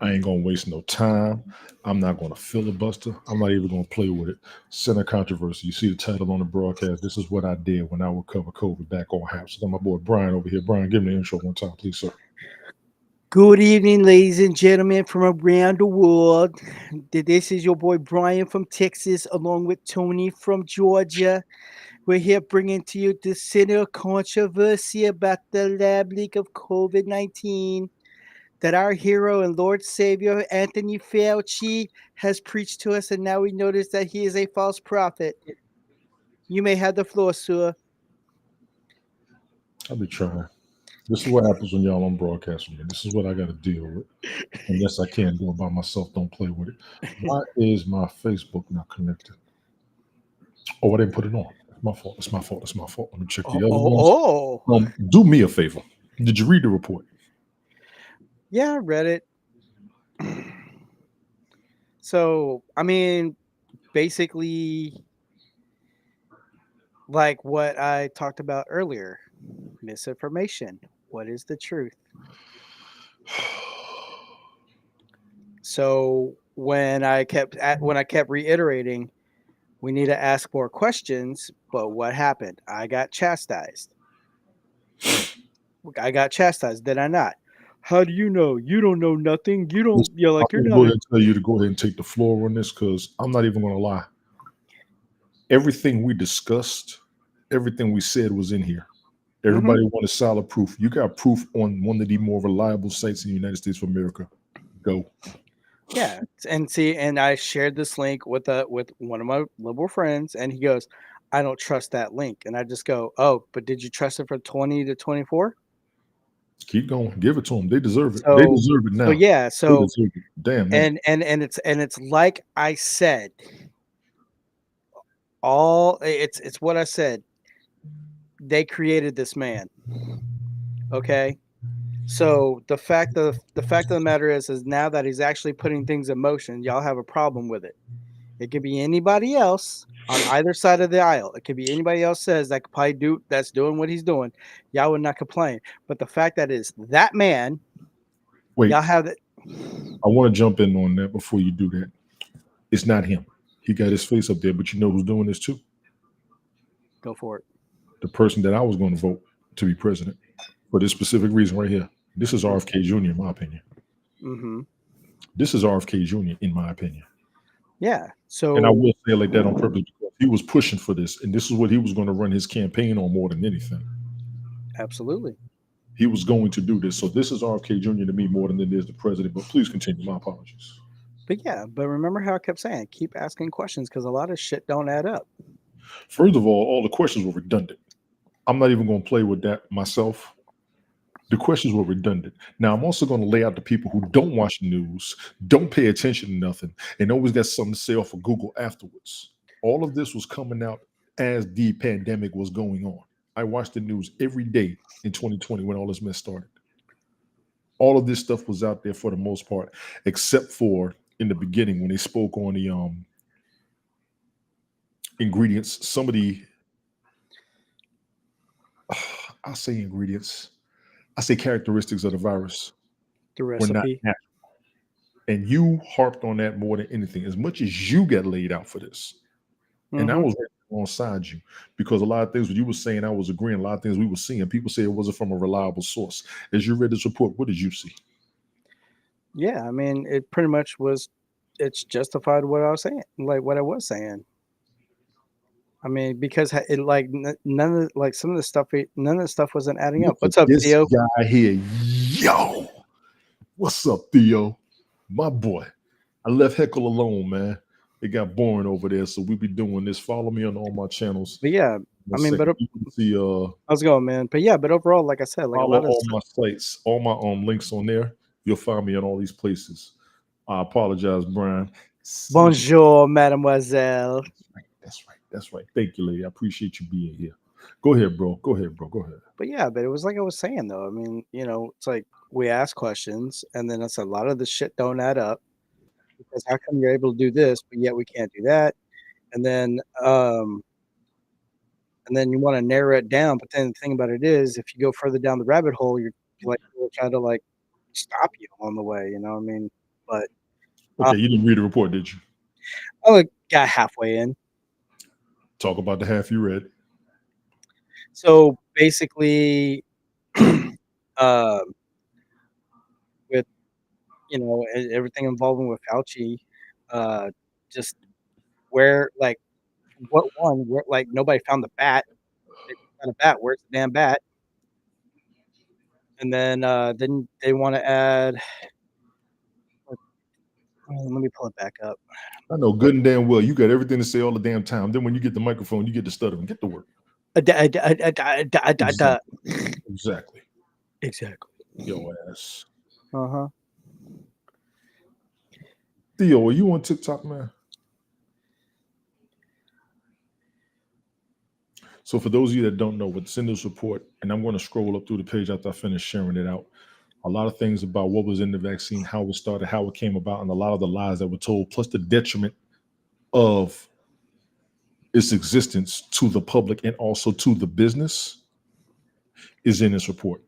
I ain't gonna waste no time. I'm not gonna filibuster. I'm not even gonna play with it. Center controversy. You see the title on the broadcast. This is what I did when I would cover COVID back on House. I got my boy Brian over here. Brian, give me the intro one time, please, sir. Good evening, ladies and gentlemen from around the world. This is your boy Brian from Texas, along with Tony from Georgia. We're here bringing to you the center controversy about the lab leak of COVID 19 that our hero and Lord Savior Anthony Fauci has preached to us, and now we notice that he is a false prophet. You may have the floor, sir. I'll be trying. This is what happens when y'all on broadcast with me. This is what I got to deal with. Unless I can't do it by myself, don't play with it. Why is my Facebook not connected? Oh, I didn't put it on. It's my fault. It's my fault. It's my fault. Let me check the Oh, other ones. oh, oh. Do me a favor. Did you read the report? Yeah, I read it. So, I mean, basically, like what I talked about earlier, misinformation. What is the truth? So when I kept reiterating, we need to ask more questions. But what happened? I got chastised. Did I not? How do you know? You don't know nothing. You don't. Listen, You're I'm like you're gonna not go a. ahead and tell you to go ahead and take the floor on this because I'm not even gonna lie. Everything we discussed, everything we said was in here. Mhm. Everybody wanted solid proof. You got proof on one of the more reliable sites in the United States of America. Go. Yeah, and see, and I shared this link with one of my liberal friends, and he goes, "I don't trust that link," and I just go, "Oh, but did you trust it for 20 to 24?" Keep going. Give it to them. They deserve it. They So, deserve it so now. yeah, They so deserve it. Damn that. and it's like I said, it's what I said. They created this man, okay? So the fact of the matter is now that he's actually putting things in motion, y'all have a problem with it. It could be anybody else on either side of the aisle. It could be anybody else says that could probably do that's doing what he's doing. Y'all would not complain. But the fact that is that man, Wait, y'all have it. I want to jump in on that before you do that. It's not him. He got his face up there, but you know who's doing this too? Go for it. The person that I was going to vote to be president for this specific reason right here. This is RFK Jr. in my opinion. Mm-hmm. This is RFK Jr. in my opinion. Yeah. And I So will say it like that on purpose because he was pushing for this, and this is what he was going to run his campaign on more than anything. absolutely. He was going to do this. So this is RFK Jr. to me more than it is the president. But please continue. My apologies. But yeah, but remember how I kept saying keep asking questions because a lot of shit don't add up. First of all the questions were redundant. I'm not even going to play with that myself. The questions were redundant. Now, I'm also going to lay out the people who don't watch the news, don't pay attention to nothing, and always got something to say off of Google afterwards. All of this was coming out as the pandemic was going on. I watched the news every day in 2020 when all this mess started. All of this stuff was out there for the most part, except for in the beginning when they spoke on the ingredients. Some of the, I say ingredients, I say characteristics of the virus The were not recipe. natural. And you harped on that more than anything, as much as you got laid out for this. And I Mm-hmm. was right alongside you because a lot of things what you were saying, I was agreeing. A lot of things we were seeing, people say it wasn't from a reliable source. As you read this report, what did you see? Yeah, I mean, it pretty much was. It's justified what I was saying, like what I was saying. I mean, because it like none of like some of the stuff, none of the stuff wasn't adding up. Look at What's up, this Theo? guy here. Yo, what's up, Theo? My boy. I left Heckle alone, man. It got boring over there, so we be doing this. Follow me on all my channels. But yeah, One I mean, second. You can see how's it going, man? But yeah, but overall, like I said, like a follow lot of all my sites, all my links on there. You'll find me in all these places. I apologize, Brian. See, bonjour, mademoiselle. that's right. That's right. That's right. Thank you, lady. I appreciate you being here. Go ahead, bro. Go ahead, bro. Go ahead. But yeah, but it was like I was saying though. I mean, it's like we ask questions, and then it's a lot of the shit don't add up because how come you're able to do this, but yet we can't do that? And then, um, and then you want to narrow it down. But then the thing about it is, if you go further down the rabbit hole, you're like people try to like stop you on the way. You know what I mean? but Okay, you didn't read the report, did you? I got halfway in. Talk about the half you read. So basically, uh, with everything involving with Fauci, uh, just where like what one where like nobody found the bat. They found a bat. Where's the damn bat? And then they want to add. Let me pull it back up. I know good and damn well you got everything to say all the damn time. Then when you get the microphone, you get to stuttering. Get to work. Exactly. Exactly. Exactly. Yo ass. Uh-huh. Theo, are you on TikTok, man? So for those of you that don't know what's in this report, and I'm going to scroll up through the page after I finish sharing it out, a lot of things about what was in the vaccine, how it started, how it came about, and a lot of the lies that were told, plus the detriment of its existence to the public and also to the business is in this report.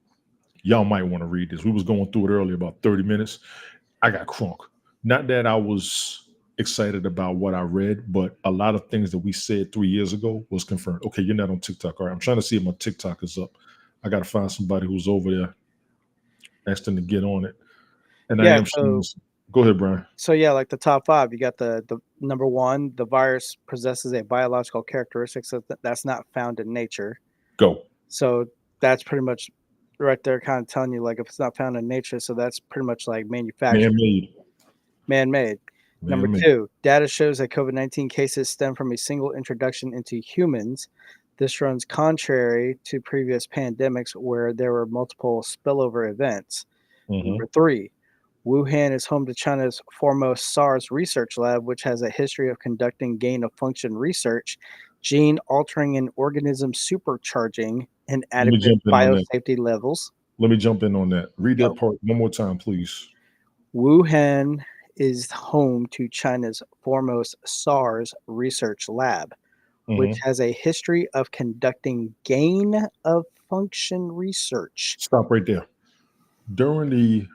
Y'all might want to read this. We was going through it earlier, about 30 minutes. I got crunk. Not that I was excited about what I read, but a lot of things that we said 3 years ago was confirmed. Okay, you're not on TikTok. All right, I'm trying to see if my TikTok is up. I got to find somebody who's over there. Ask them to get on it. And I am seeing. Go ahead, Brian. So yeah, like the top 5, you got the number 1, the virus possesses a biological characteristic that's not found in nature. Go. So that's pretty much right there, kind of telling you like if it's not found in nature, so that's pretty much like manufactured. Man-made. Number 2, data shows that COVID-19 cases stem from a single introduction into humans. This runs contrary to previous pandemics where there were multiple spillover events. Number 3, Wuhan is home to China's foremost SARS research lab, which has a history of conducting gain-of-function research, gene altering in organism supercharging inadequate biosafety levels. Let me jump in on that. Read that part one more time, please. Wuhan is home to China's foremost SARS research lab, which has a history of conducting gain-of-function research. Stop right there. During the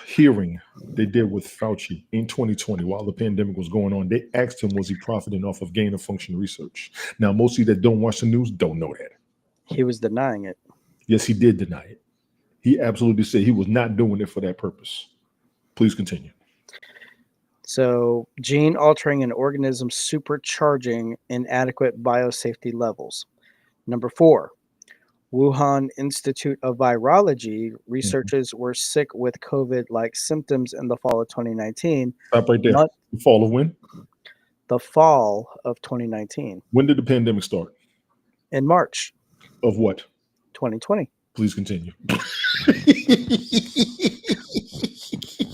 hearing they did with Fauci in 2020 while the pandemic was going on, they asked him, was he profiting off of gain-of-function research? Now, most of you that don't watch the news don't know that. He was denying it. Yes, he did deny it. He absolutely said he was not doing it for that purpose. Please continue. So, gene altering an organism supercharging inadequate biosafety levels. Number 4, Wuhan Institute of Virology researchers were sick with COVID-like symptoms in the fall of 2019. Stop right there. The fall of when? The fall of 2019. When did the pandemic start? In March. Of what? 2020. Please continue.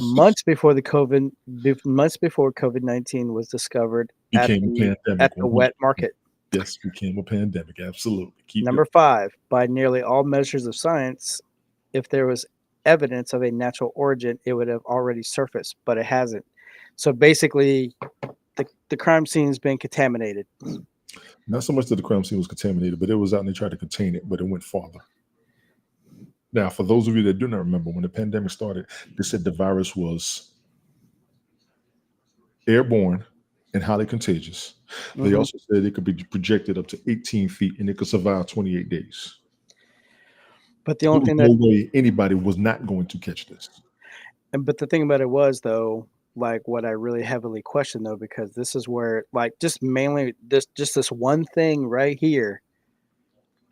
Months before COVID-19 was discovered at the wet market. Yes, became a pandemic. Absolutely. Number 5, by nearly all measures of science, if there was evidence of a natural origin, it would have already surfaced, but it hasn't. So basically, the crime scene has been contaminated. Not so much that the crime scene was contaminated, but it was out and they tried to contain it, but it went farther. Now, for those of you that do not remember, when the pandemic started, they said the virus was airborne and highly contagious. They also said it could be projected up to 18 feet and it could survive 28 days. But the only thing no way anybody was not going to catch this. But the thing about it was, though, like what I really heavily question, though, because this is where, like, just mainly this one thing right here.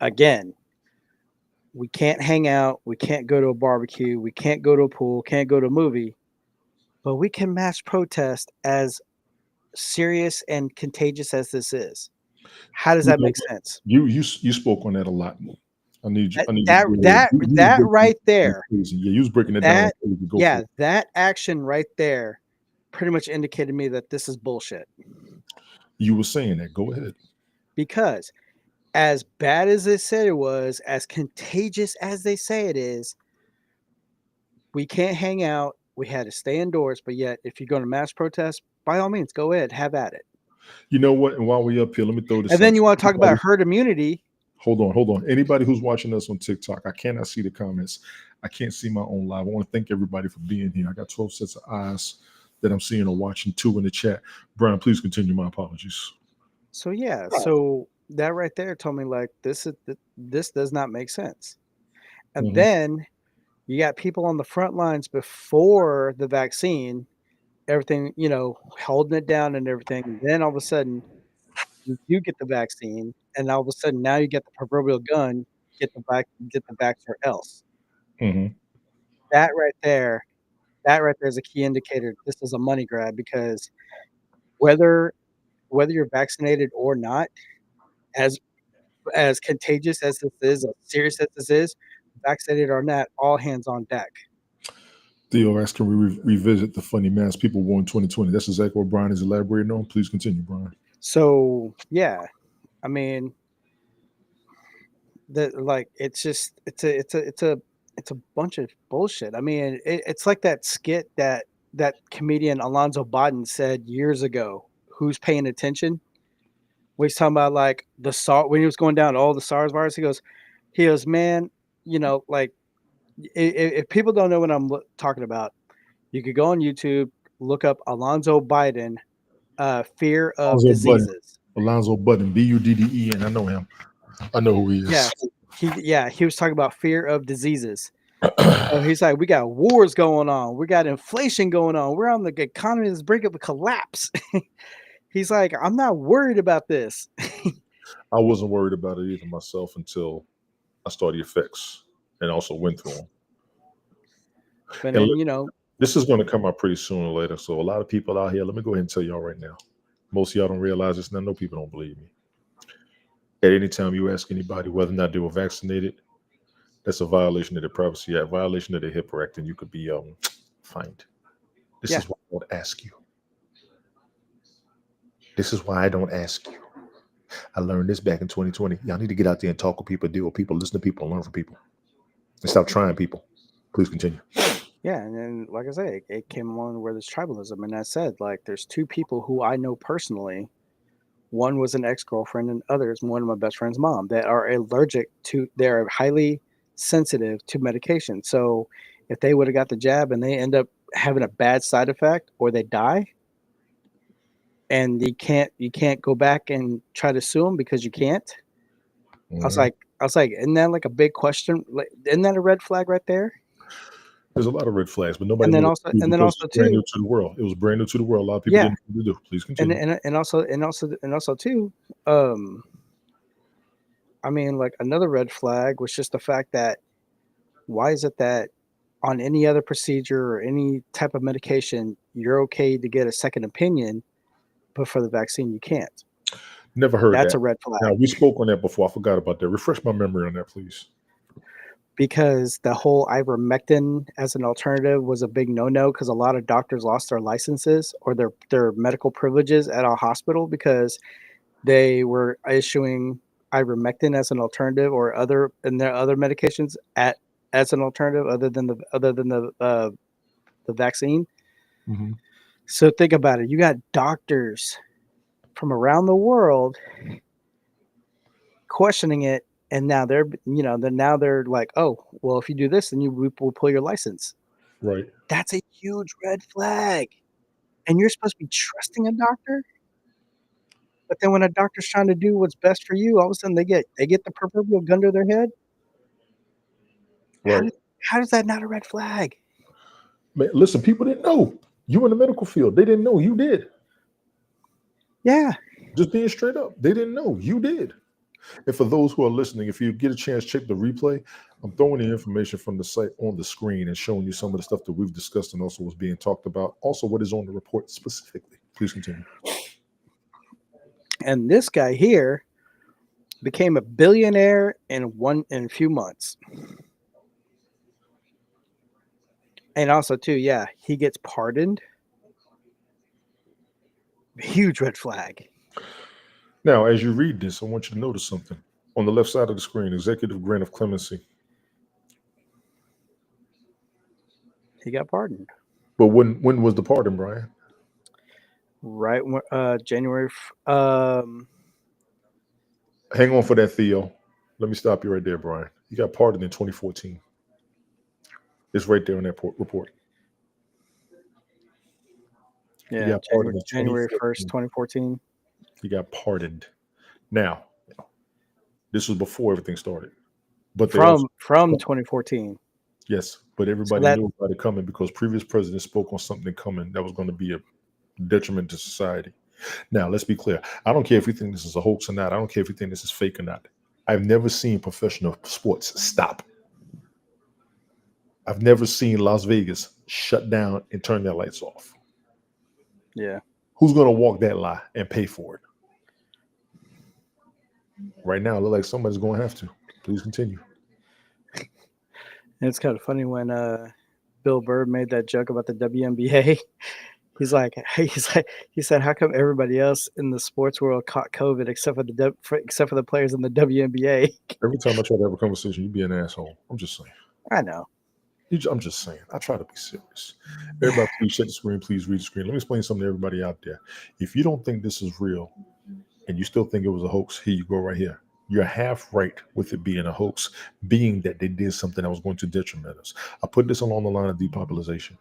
Again, we can't hang out, we can't go to a barbecue, we can't go to a pool, can't go to a movie, but we can mass protest as serious and contagious as this is. How does that make sense? You spoke on that a lot. I need you. That right there. Yeah, you was breaking it down. That action right there pretty much indicated to me that this is bullshit. You were saying that. Go ahead. Because as bad as they said it was, as contagious as they say it is, we can't hang out. We had to stay indoors. But yet, if you're going to mass protest, by all means, go ahead, have at it. You know what? And while we're up here, let me throw this. And then you want to talk about herd immunity. Hold on. Anybody who's watching us on TikTok, I cannot see the comments. I can't see my own live. I want to thank everybody for being here. I got 12 sets of eyes that I'm seeing or watching, 2 in the chat. Brian, please continue. My apologies. So yeah, so that right there told me like this does not make sense. And Mhm. then you got people on the front lines before the vaccine, everything, holding it down and everything. Then all of a sudden you get the vaccine, and all of a sudden now you get the proverbial gun, get the vax or else. Mhm. That right there, that right there is a key indicator. This is a money grab because whether you're vaccinated or not, as contagious as this is, as serious as this is, vaccinated or not, all hands on deck. Theo asks, can we revisit the funny mask people wore in 2020? That's exactly what Brian is elaborating on. Please continue, Brian. So yeah, I mean, like it's a bunch of bullshit. I mean, it's like that skit that comedian Alonzo Bodden said years ago. Who's paying attention? When he's talking about like the SARS when he was going down all the SARS virus, he goes, man, like if people don't know what I'm talking about, you could go on YouTube, look up Alonzo Biden, fear of Alonzo Button. diseases. Alonzo Button, Budden. I know him. I know who he Yeah, is. he was talking about fear of diseases. So he's like, we got wars going on, we got inflation going on, we're on the economy's brink of a collapse. He's like, I'm not worried about this. I wasn't worried about it either myself until I saw the effects and also went through them. But And then, this is going to come out pretty soon or later. So a lot of people out here, let me go ahead and tell y'all right now. Most of y'all don't realize this, and I know people don't believe me. At any time you ask anybody whether or not they were vaccinated, that's a violation of their Privacy Act, violation of the HIPAA Act, and you could be fined. This Yeah. is why I don't ask you. This is why I don't ask you. I learned this back in 2020. Y'all need to get out there and talk with people, deal with people, listen to people, and learn from people. And stop trying people. Please continue. Yeah, and then like I say, it came along where there's tribalism, and I said like there's two people who I know personally. One was an ex-girlfriend, and others one of my best friend's mom that are allergic to. They're highly sensitive to medication. So if they would have got the jab and they end up having a bad side effect or they die, and you can't go back and try to sue them because you can't. Mhm. I was like, isn't that like a big question? Like, isn't that a red flag right there? There's a lot of red flags, but nobody And then knew what also, to do and then because also it's brand new too, to the world. It was brand new to the world. A lot of people yeah, didn't know what to do. Please continue. and also too, um, I mean, like another red flag was just the fact that why is it that on any other procedure or any type of medication, you're okay to get a second opinion, but for the vaccine, you can't. Never heard That's that. a red flag Now, we spoke on that before. I forgot about that. Refresh my memory on that, please. because the whole ivermectin as an alternative was a big no-no because a lot of doctors lost their licenses or their medical privileges at our hospital because they were issuing ivermectin as an alternative or their other medications as an alternative other than the vaccine. Mhm. So think about it. You got doctors from around the world questioning it, and now they're like, oh, well, if you do this, then we'll pull your license. Right. That's a huge red flag. And you're supposed to be trusting a doctor, but then when a doctor's trying to do what's best for you, all of a sudden they get the proverbial gun to their head. How Right. does how is that not a red flag? Man, listen, people didn't know. You in the medical field. They didn't know. You did. Yeah. Just being straight up. They didn't know. You did. And for those who are listening, if you get a chance, check the replay. I'm throwing the information from the site on the screen and showing you some of the stuff that we've discussed and also what's being talked about. Also, what is on the report specifically. Please continue. And this guy here became a billionaire in a few months. And also too, yeah, he gets pardoned. Huge red flag. Now, as you read this, I want you to notice something. On the left side of the screen, executive grant of clemency. He got pardoned. But when was the pardon, Brian? Right January Hang on for that, Theo. Let me stop you right there, Brian. You got pardoned in 2014. It's right there in that report. He Yeah, got pardoned in January 1st, 2014. 2014. He got pardoned. Now, this was before everything started. But they also, From 2014. yes, but everybody knew about it coming because previous presidents spoke on something coming that was going to be a detriment to society. Now, let's be clear. I don't care if you think this is a hoax or not. I don't care if you think this is fake or not. I've never seen professional sports stop. I've never seen Las Vegas shut down and turn their lights off. Yeah. Who's going to walk that lie and pay for it? Right now, it looks like somebody's going to have to. Please continue. And it's kind of funny when Bill Burr made that joke about the WNBA. He said, "How come everybody else in the sports world caught COVID except for the players in the WNBA?" Every time I try to have a conversation, you be an asshole. I'm just saying. I know. I'm just saying. I try to be serious. Everybody, please shut the screen. Please read the screen. Let me explain something to everybody out there. If you don't think this is real and you still think it was a hoax, here you go right here. You're half right with it being a hoax, being that they did something that was going to detriment us. I put this along the line of depopulation.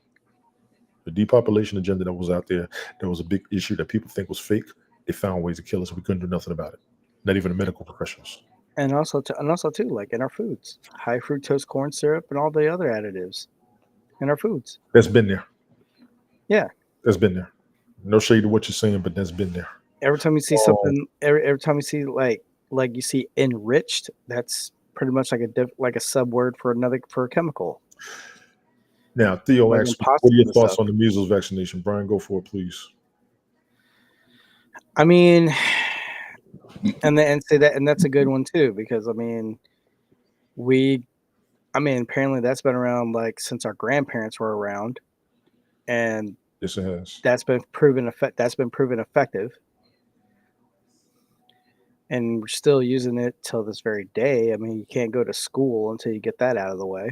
The depopulation agenda that was out there was a big issue that people think was fake. They found ways to kill us. We couldn't do nothing about it. Not even the medical professionals. And also too, like in our foods, high fructose corn syrup and all the other additives in our foods. That's been there. Yeah. That's been there. No shade to what you're saying, but that's been there. Every time you see something, every time you see like you see enriched, that's pretty much like a sub word for a chemical. Now, Theo asked, what are your thoughts on the measles vaccination? Brian, go for it, please. I mean, and that's a good one too, because apparently that's been around like since our grandparents were around, and yes, it has. That's been proven effective, and we're still using it till this very day. I mean, you can't go to school until you get that out of the way,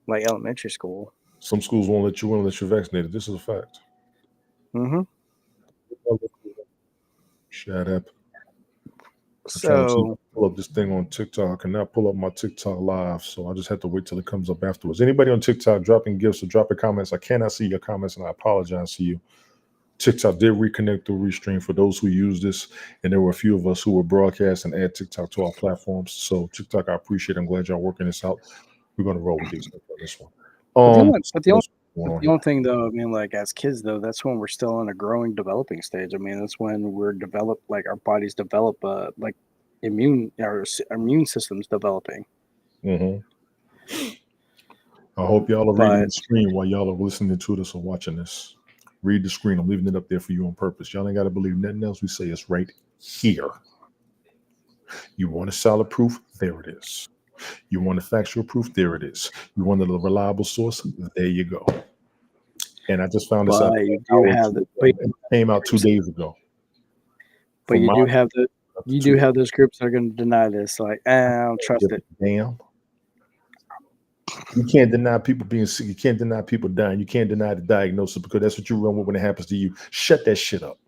like elementary school. Some schools won't let you in unless you're vaccinated. This is a fact. Mm-hmm. Shut up. I'm So trying to pull up this thing on TikTok. I cannot pull up my TikTok live, so I just have to wait till it comes up afterwards. Anybody on TikTok dropping gifts or dropping comments? I cannot see your comments, and I apologize to you. TikTok did reconnect the restream for those who use this, and there were a few of us who were broadcast and add TikTok to our platforms. So TikTok, I appreciate it. I'm glad y'all working this out. We're going to roll with these on this one. The only thing though, I mean, like as kids though, that's when we're still in a growing, developing stage. I mean, that's when we're developed, like our bodies develop, like our immune system's developing. Mm-hmm. I hope y'all are reading the screen while y'all are listening to this or watching this. Read the screen. I'm leaving it up there for you on purpose. Y'all ain't got to believe nothing else we say. It's right here. You want a solid proof? There it is. You want a factual proof? There it is. You want a reliable source? There you go. And I just found this out. It came out 2 days ago. But you do have those groups that are going to deny this. Like, I don't trust it. Damn. You can't deny people being sick. You can't deny people dying. You can't deny the diagnosis because that's what you run with when it happens to you. Shut that shit up.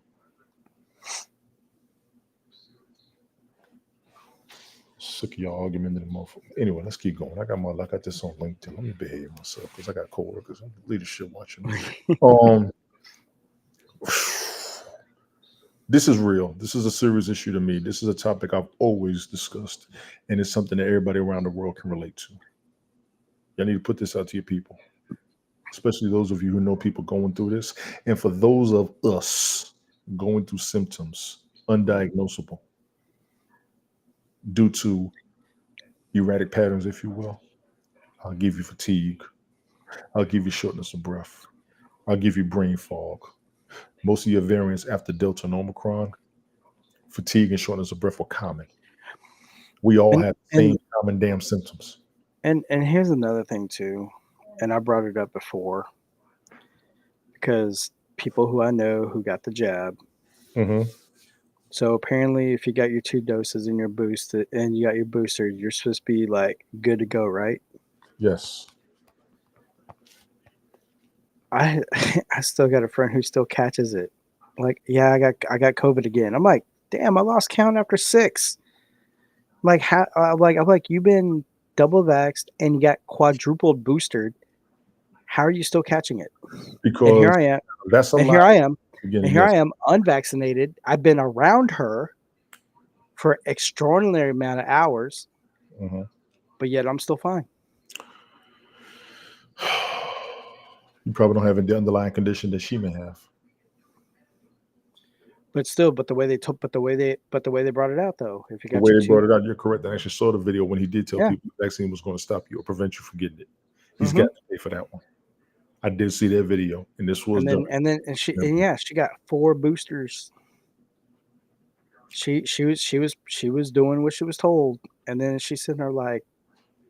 Sick of y'all argument in the motherfucker. Anyway, let's keep going. I got this on LinkedIn. Let me behave myself because I got coworkers and leadership watching me. This is real. This is a serious issue to me. This is a topic I've always discussed, and it's something that everybody around the world can relate to. Y'all need to put this out to your people, especially those of you who know people going through this, and for those of us going through symptoms undiagnosable due to erratic patterns, if you will. I'll give you fatigue. I'll give you shortness of breath. I'll give you brain fog. Most of your variants after Delta and Omicron, fatigue and shortness of breath were common. We all have the same common damn symptoms. And here's another thing too, and I brought it up before because people who I know who got the jab. Mm-hmm. So apparently, if you got your 2 doses and your booster, you're supposed to be like good to go, right? Yes. I still got a friend who still catches it. Like, yeah, I got COVID again. I'm like, damn, I lost count after 6. Like, how? I'm like, you've been double vaxxed and you got quadrupled boosted, how are you still catching it? And because here I am. that's a And lie. here I am. Again, And here yes. I am, unvaccinated. I've been around her for extraordinary amount of hours, Mhm. but yet I'm still fine. You probably don't have the underlying condition that she may have. But still, but the way they brought it out though, if you The got way your they brought two, it out, you're correct. I actually saw the video when he did tell yeah, people the vaccine was going to stop you or prevent you from getting it. He's hmm got to pay for that one. I did see that video, and this was done. she got 4 boosters. She was doing what she was told, and then she's sitting there like,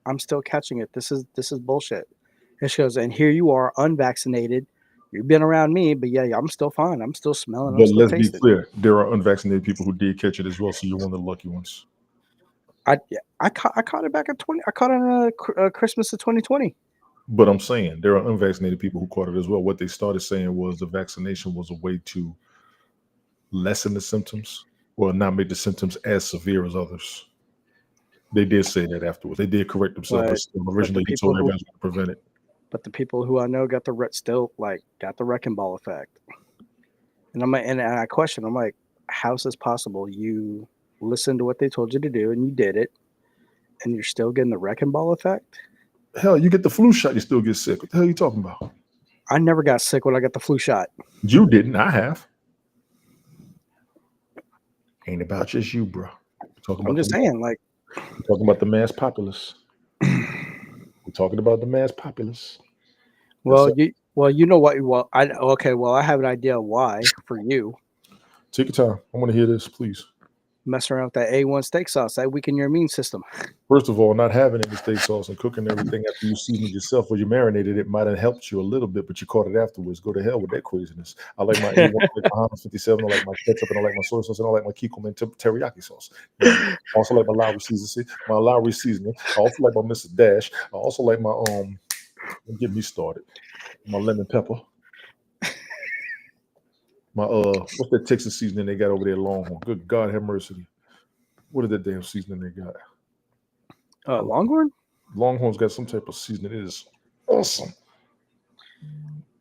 I'm still catching it. This is bullshit. And she goes, and here you are, unvaccinated. You've been around me, but yeah, I'm still fine. I'm still smelling. I'm But still let's be tasting. clear, there are unvaccinated people who did catch it as well, so you're one of the lucky ones. I caught it back at 20. I caught it on Christmas of 2020. But I'm saying there are unvaccinated people who caught it as well. What they started saying was the vaccination was a way to lessen the symptoms or not make the symptoms as severe as others. They did say that afterwards. They did correct themselves, but still, But the originally he people told who everybody to prevent it. but the people who I know got got the wrecking ball effect. And I question. I'm like, how is this possible? You listened to what they told you to do, and you did it, and you're still getting the wrecking ball effect. Hell, you get the flu shot, you still get sick. What the hell are you talking about? I never got sick when I got the flu shot. You didn't. I have. Ain't about just you, bro. I'm just saying, like, Talking about the mass populace. We're talking about the mass populace. well, you know what? Well, I have an idea why for you. Take your time. I want to hear this, please. Messing around with that A1 steak sauce that weaken your immune system. First of all, not having any steak sauce and cooking everything after you seasoned it yourself or you marinated it might have helped you a little bit, but you caught it afterwards. Go to hell with that craziness. I like my A1, I like my Honda 57, I like my ketchup, and I like my soy sauce, and I like my Kikkoman teriyaki sauce. I also like my Lowry seasoning. I also like my Mrs. Dash. I also like my don't get me started. My lemon pepper. My what's that Texas seasoning they got over there, Longhorn? Good God have mercy. What is that damn seasoning they got? Longhorn? Longhorn's got some type of seasoning. It is awesome.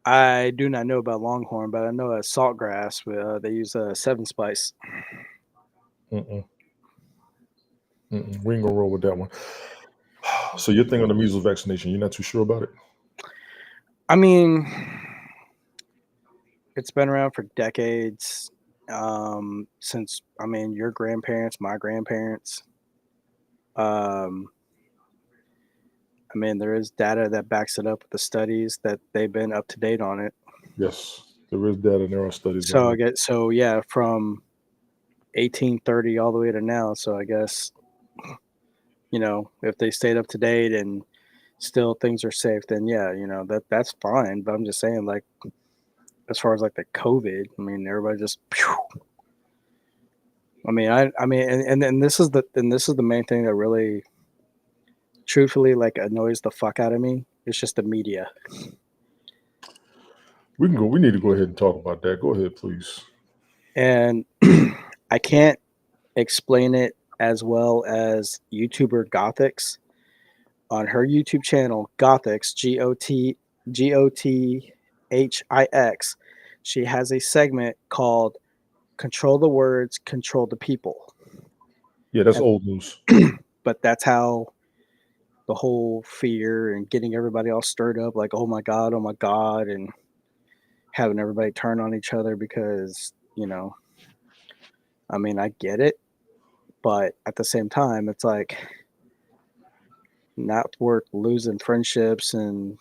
I do not know about Longhorn, but I know at Saltgrass they use 7 Spice. We ain't gonna roll with that one. So your thing on the measles vaccination, you're not too sure about it? I mean, it's been around for decades. Since your grandparents, my grandparents. There is data that backs it up with the studies that they've been up to date on it. Yes, there is data and there are studies. So from 1830 all the way to now. So I guess, if they stayed up to date and still things are safe, then that's fine. But I'm just saying, like, as far as like the COVID, everybody just. And this is the main thing that really, truthfully, like, annoys the fuck out of me. It's just the media. We need to go ahead and talk about that. Go ahead, please. And I can't explain it as well as YouTuber Gothix on her YouTube channel, Gothix, GOTHIX. She has a segment called "Control the Words, Control the People." Yeah, that's old news. But that's how the whole fear and getting everybody all stirred up, like, oh my God, and having everybody turn on each other because, I get it. But at the same time, it's like not worth losing friendships and,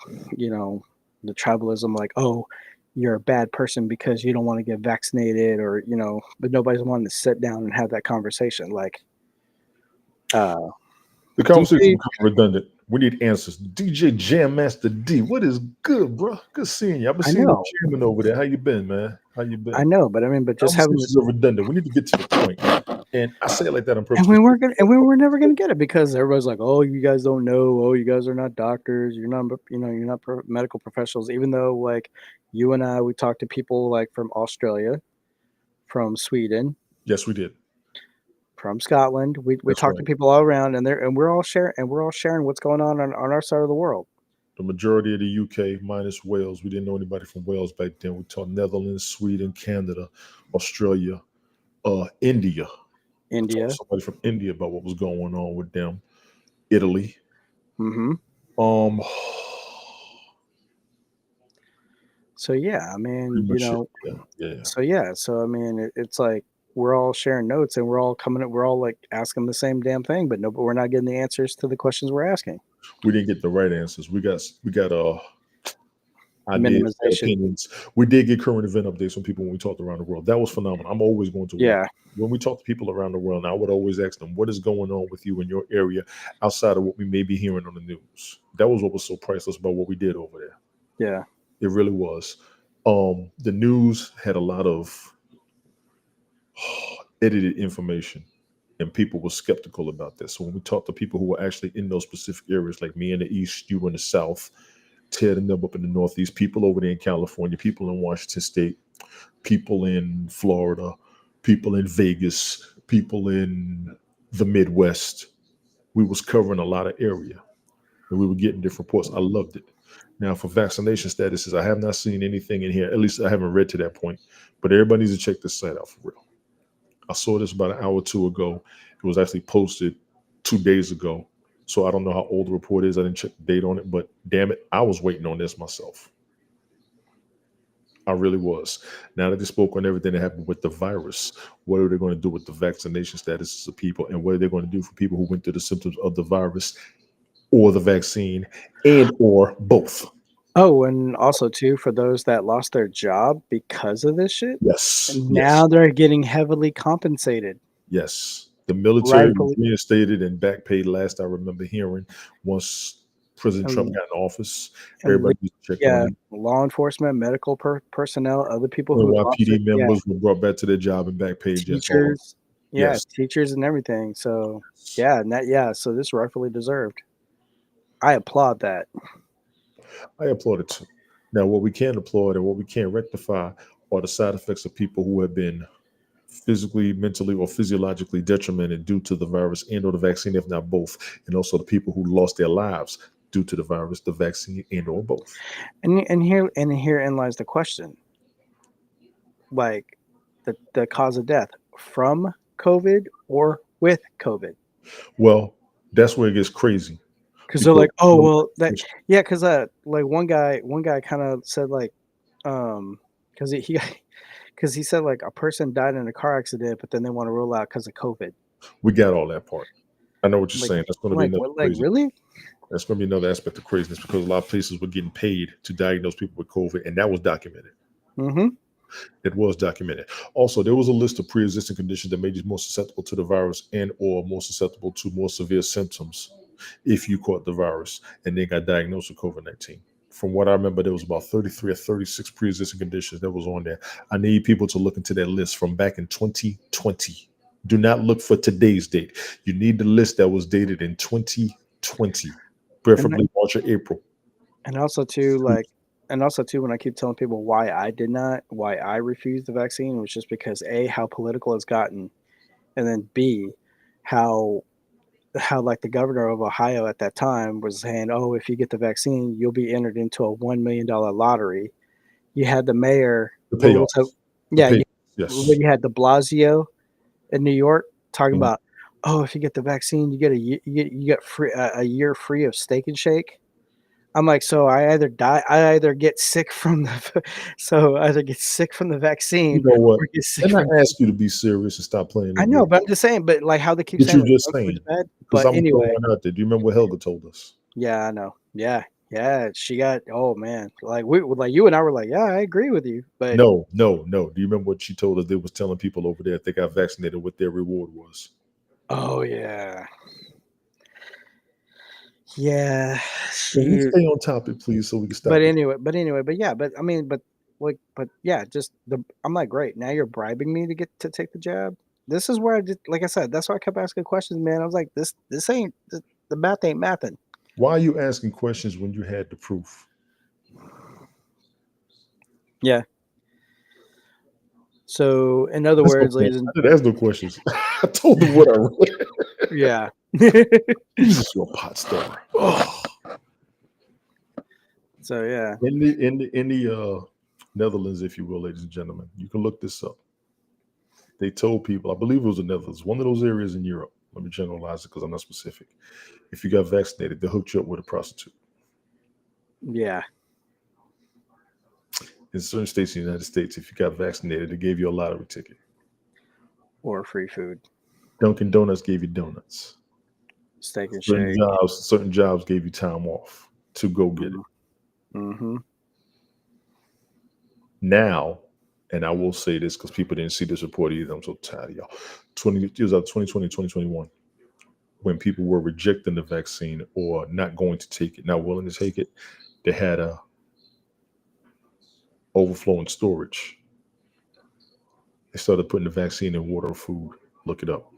the tribalism, like, oh, you're a bad person because you don't want to get vaccinated or, but nobody's wanting to sit down and have that conversation. Like, the conversation becomes redundant. We need answers. DJ Jam Master D, what is good, bro? Good seeing you. I've been seeing the chairman over there. How you been, man? How you been? I know, but just having this redundant. We need to get to the point. And I say it like that on purpose. And we were never gonna get it because everybody's like, "Oh, you guys don't know. Oh, you guys are not doctors. You're not, you're not medical professionals." Even though, like, you and I, we talked to people like from Australia, from Sweden. Yes, we did. From Scotland, we talked to people all around, and we're all sharing what's going on our side of the world. The majority of the UK minus Wales. We didn't know anybody from Wales back then. We taught Netherlands, Sweden, Canada, Australia, India. We taught India. somebody from India about what was going on with them. Italy. Mm-hmm. Um, So yeah, I mean, pretty you much it. know, Yeah. so yeah, so I mean, it's like we're all sharing notes and we're all coming up, we're all like asking the same damn thing, but no, but we're not getting the answers to the questions we're asking. We didn't get the right answers. We got ideas, Minimization. opinions. We did get current event updates from people when we talked around the world. That was phenomenal. I'm always going to Yeah. when we talk to people around the world. And I would always ask them, "What is going on with you in your area outside of what we may be hearing on the news?" That was what was so priceless about what we did over there. Yeah. It really was. The news had a lot of edited information, and people were skeptical about this. So when we talked to people who were actually in those specific areas, like me in the East, you in the South, Ted and them up in the Northeast, people over there in California, people in Washington State, people in Florida, people in Vegas, people in the Midwest. We was covering a lot of area, and we were getting different reports. I loved it. Now, for vaccination statuses, I have not seen anything in here. At least I haven't read to that point. But everybody needs to check this site out for real. I saw this about an hour or two ago. It was actually posted 2 days ago. So I don't know how old the report is. I didn't check the date on it, but damn it, I was waiting on this myself. I really was. Now that they spoke on everything that happened with the virus, what are they going to do with the vaccination statuses of people, and what are they going to do for people who went through the symptoms of the virus or the vaccine, and or both? Oh, and also too, for those that lost their job because of this shit, Yes, and yes, now they're getting heavily compensated. yes. The military was Rightfully. reinstated and back paid. Last I remember hearing, once President Trump And, got in office, and everybody needs to check on yeah, it. law enforcement, medical personnel, other people who lost NYPD it. Yeah, members were brought back to their job and back paid. Yes, all of them. teachers. Yeah, Yes, teachers and everything. So yeah, and that yeah, so this rightfully deserved. I applaud that. I applaud it too. Now, what we can applaud and what we can't rectify are the side effects of people who have been physically, mentally, or physiologically detrimented due to the virus and or the vaccine, if not both, and also the people who lost their lives due to the virus, the vaccine, and or both. And herein lies the question. Like the cause of death from COVID or with COVID. Well, that's where it gets crazy. Because they're Because like, oh well, that yeah, because like one guy kind of said like, because he because he said like a person died in a car accident, but then they want to rule out because of COVID. we got all that part. I know what you're Like, saying. That's going to be another what? Like, crazy. really? That's going to be another aspect of craziness because a lot of places were getting paid to diagnose people with COVID, and that was documented. Mm-hmm. It was documented. Also, there was a list of pre-existing conditions that made you more susceptible to the virus and or more susceptible to more severe symptoms if you caught the virus and then got diagnosed with COVID-19. From what I remember, there was about 33 or 36 pre-existing conditions that was on there. I need people to look into that list from back in 2020. Do not look for today's date. You need the list that was dated in 2020, preferably March or April. And also too, when I keep telling people why I refused the vaccine was just because A, how political it's gotten, and then B, how like the governor of Ohio at that time was saying, oh, if you get the vaccine, you'll be entered into a $1 million lottery. You had the mayor, The payoff. yeah, Yes. you had de Blasio in New York talking Mhm. about, oh, if you get the vaccine, you get free a year free of Steak and Shake. I'm like, so I either get sick from the, so I either get sick from the You vaccine know what? or get sick Didn't from. I ask you to be serious and stop playing I that know, game? but I'm just saying. But like how they keep What saying, you like, just drunk food is saying? bad. Because But I'm anyway, throwing out there. Do you remember what Helga told us? yeah, I know. Yeah. She got. Oh man, like you and I were like, yeah, I agree with you. But No. Do you remember what she told us? They was telling people over there if they got vaccinated, what their reward was. oh yeah, Can you she. stay on topic, please, so we can But stop it? anyway, but yeah, but I mean, but yeah, just the. I'm like, great. Now you're bribing me to get to take the jab. This is where I did, like I said, that's why I kept asking questions, man. I was like, this ain't the math ain't mathing. Why are you asking questions when you had the proof? Yeah. So, in other That's words, okay. ladies and I didn't ask no questions. I told them what I read. yeah. Jesus, your pot stirrer. Oh. So yeah, In the Netherlands, if you will, ladies and gentlemen, you can look this up. They told people, I believe it was the Netherlands, one of those areas in Europe. Let me generalize it because I'm not specific. If you got vaccinated, they hooked you up with a prostitute. yeah, In certain states in the United States, if you got vaccinated, they gave you a lottery ticket. or free food, Dunkin' Donuts gave you donuts. steak and Certain shake. jobs gave you time off to go get it. Mm-hmm. Now, and I will say this because people didn't see this report either. I'm so tired of y'all. It was 2020, 2021, when people were rejecting the vaccine or not going to take it, not willing to take it, they had a overflowing storage. They started putting the vaccine in water or food. Look it up.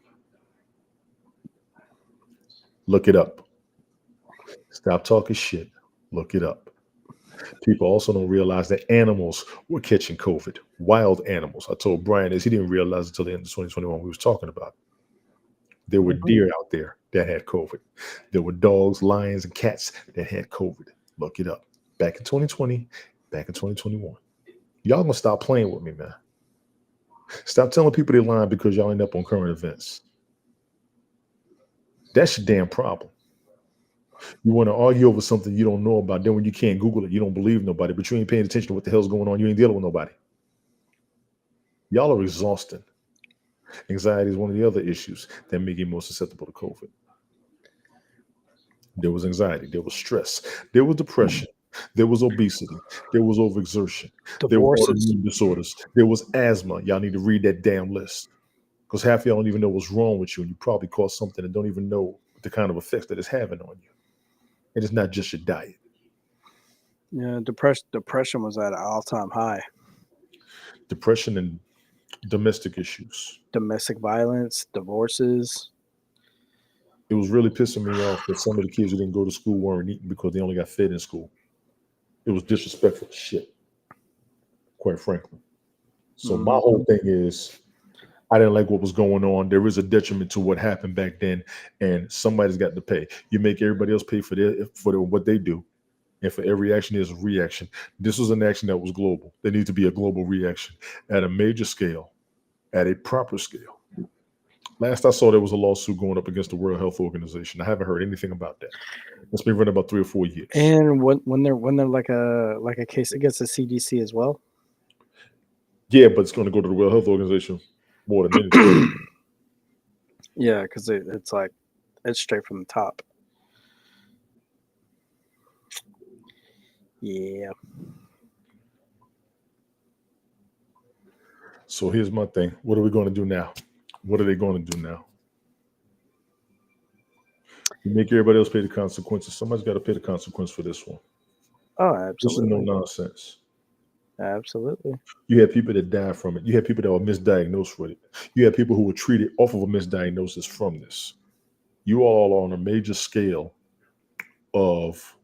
Look it up. Stop talking shit. Look it up. People also don't realize that animals were catching COVID. Wild animals. I told Brian this. He didn't realize until the end of 2021 we was talking about. There were Mm-hmm. deer out there that had COVID. There were dogs, lions, and cats that had COVID. Look it up. Back in 2020, back in 2021. Y'all gonna stop playing with me, man. Stop telling people they're lying because y'all end up on current events. That's your damn problem. You want to argue over something you don't know about. Then when you can't Google it, you don't believe nobody, but you ain't paying attention to what the hell's going on. You ain't dealing with nobody. Y'all are exhausting. Anxiety is one of the other issues that make you more susceptible to COVID. There was anxiety, there was stress, there was depression, there was obesity, there was overexertion, there were Divorces. autoimmune disorders, there was asthma. Y'all need to read that damn list because half of y'all don't even know what's wrong with you, and you probably caused something and don't even know the kind of effects that it's having on you. And it's not just your diet. Yeah, depression was at an all-time high. Depression and domestic issues. Domestic violence, divorces. It was really pissing me off that some of the kids who didn't go to school weren't eating because they only got fed in school. It was disrespectful shit, quite frankly. So my whole thing is I didn't like what was going on. There is a detriment to what happened back then, and somebody's got to pay. You make everybody else pay for what they do, and for every action there's a reaction. This was an action that was global. There needs to be a global reaction at a major scale, at a proper scale. Last I saw, there was a lawsuit going up against the World Health Organization. I haven't heard anything about that. It's been running about 3 or 4 years. And when they're like a case against the CDC as well. Yeah, but it's going to go to the World Health Organization more than anything. Yeah, because it's like it's straight from the top. Yeah. So here's my thing. What are we going to do now? What are they going to do now? You make everybody else pay the consequences. Somebody's got to pay the consequence for this one. Oh, This is absolutely. no nonsense. Absolutely. You had people that died from it. You had people that were misdiagnosed with it. You had people who were treated off of a misdiagnosis from this. You all are on a major scale of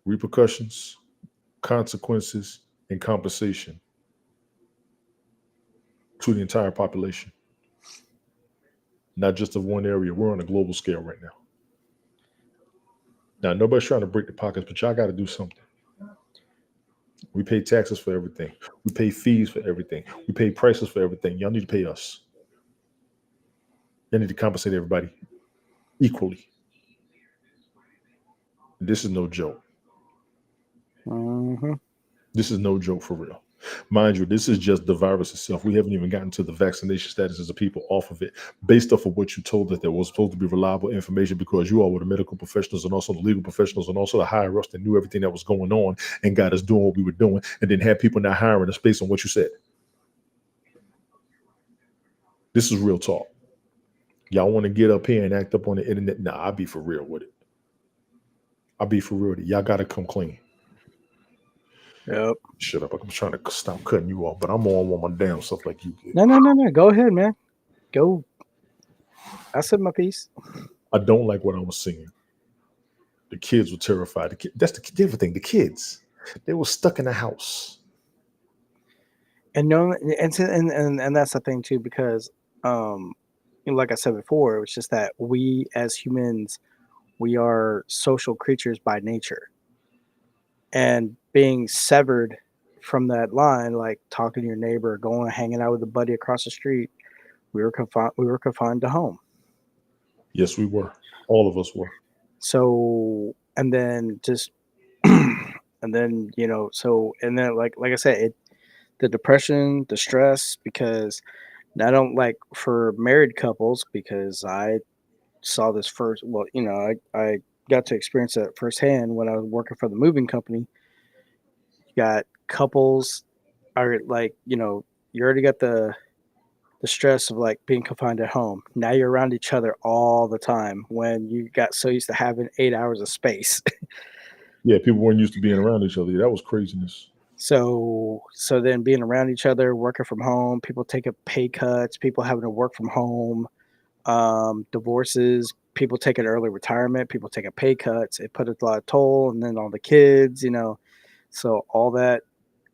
repercussions, consequences, and compensation to the entire population. Not just of one area. We're on a global scale right now. Now, nobody's trying to break the pockets, but y'all got to do something. We pay taxes for everything. We pay fees for everything. We pay prices for everything. Y'all need to pay us. Y'all need to compensate everybody equally. This is no joke. Mm-hmm. This is no joke for real. Mind you, this is just the virus itself. We haven't even gotten to the vaccination statuses of people off of it based off of what you told us there was supposed to be reliable information because you all were the medical professionals and also the legal professionals and also the higher ups that knew everything that was going on and got us doing what we were doing and then had people not hiring us based on what you said. This is real talk. Y'all want to get up here and act up on the internet? Nah, I'll be for real with it. I'll be for real with it. Y'all got to come clean. Yep. Shut up. I'm trying to stop cutting you off, but I'm on my damn stuff like you did. No. Go ahead, man. Go. I said my piece. I don't like what I was seeing. The kids were terrified. That's the different thing. The kids, they were stuck in the house. And no, and that's the thing too, because like I said before, it was just that we as humans, we are social creatures by nature. and being severed from that line, like talking to your neighbor, going hanging out with a buddy across the street, we were confined. We were confined to home. Yes, we were. All of us were. So, and then just, and then and then like I said, the depression, the stress, because I don't like for married couples because I saw this first. Well, I got to experience that firsthand when I was working for the moving company. You got couples are like, you already got the stress of like being confined at home. Now you're around each other all the time when you got so used to having 8 hours of space. Yeah, people weren't used to being around each other. That was craziness. So then being around each other, working from home, people taking pay cuts, people having to work from home, divorces, people taking early retirement, people taking pay cuts. It put a lot of toll, and then on the kids. So all that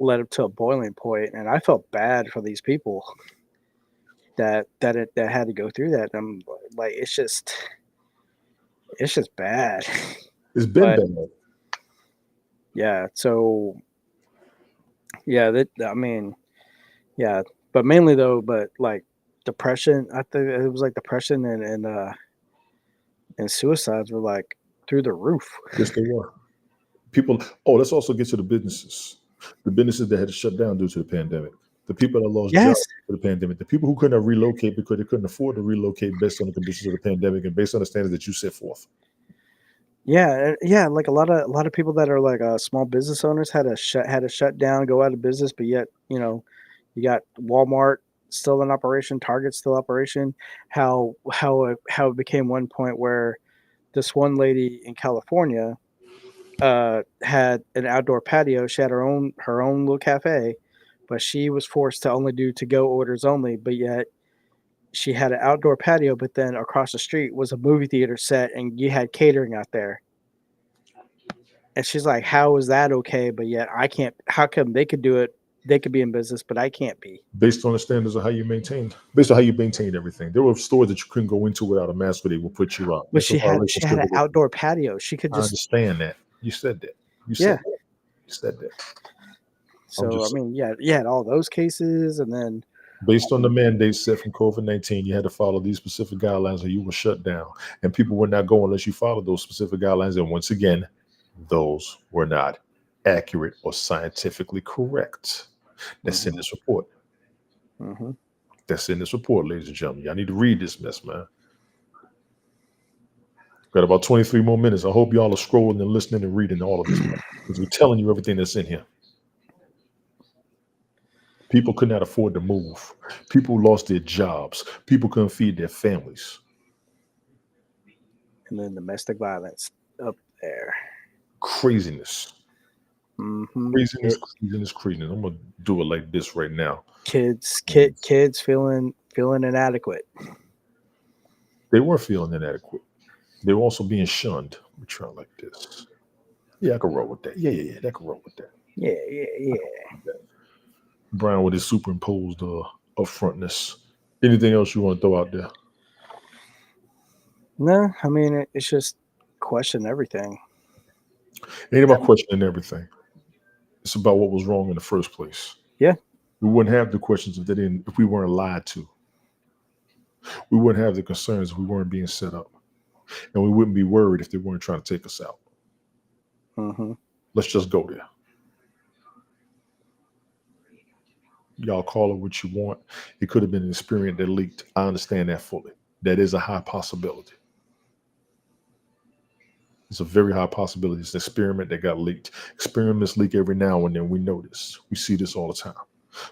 led up to a boiling point, and I felt bad for these people that had to go through that. I'm like, it's just bad. It's been But bad. yeah, so yeah, that I mean, yeah, but mainly though, but like depression, I think it was like depression and suicides were like through the roof. Yes, they were. People. Oh, let's also get to the businesses that had to shut down due to the pandemic, the people that lost Yes. jobs for the pandemic, the people who couldn't relocate because they couldn't afford to relocate based on the conditions of the pandemic and based on the standards that you set forth. Yeah, yeah, like a lot of people that are like small business owners had to shut down, go out of business, but yet, you got Walmart still in operation, Target still operation. How it became one point where this one lady in California had an outdoor patio. She had her own little cafe, but she was forced to only do to go orders only. But yet she had an outdoor patio, but then across the street was a movie theater set, and you had catering out there. And she's like, "How is that okay? But yet I can't. How come they could do it? They could be in business, but I can't be." Based on the standards of based on how you maintained everything. There were stores that you couldn't go into without a mask, where they would put you out. But That's a she had violation she had still. an outdoor patio. She could I just understand that. You said that. You said yeah. that. You said that. I'm So I just mean, yeah, you had all those cases, and then based on the mandates set from COVID-19, you had to follow these specific guidelines or you were shut down. And people would not go unless you followed those specific guidelines. And once again, those were not accurate or scientifically correct. That's in mhm, this report. mhm. That's in this report, ladies and gentlemen. Y'all need to read this mess, man. Got about 23 more minutes. I hope y'all are scrolling and listening and reading all of this because we're telling you everything that's in here. People could not afford to move. People lost their jobs. People couldn't feed their families. And then domestic violence up there. Craziness. Mhm. Craziness, craziness, craziness. I'm gonna do it like this right now. Kids feeling inadequate. They were feeling inadequate. They were also being shunned. We try like this. Yeah, I can roll with that. Yeah. That can roll with that. Yeah, yeah, yeah. Brown with his superimposed upfrontness. Anything else you want to throw out there? No, I mean it's just question everything. Ain't about questioning everything. It's about what was wrong in the first place. Yeah. We wouldn't have the questions if we weren't lied to. We wouldn't have the concerns if we weren't being set up. And we wouldn't be worried if they weren't trying to take us out. Hmm. Let's just go there. Y'all call it what you want. It could have been an experiment that leaked. I understand that fully. That is a high possibility. It's a very high possibility. It's an experiment that got leaked. Experiments leak every now and then. We know this. We see this all the time.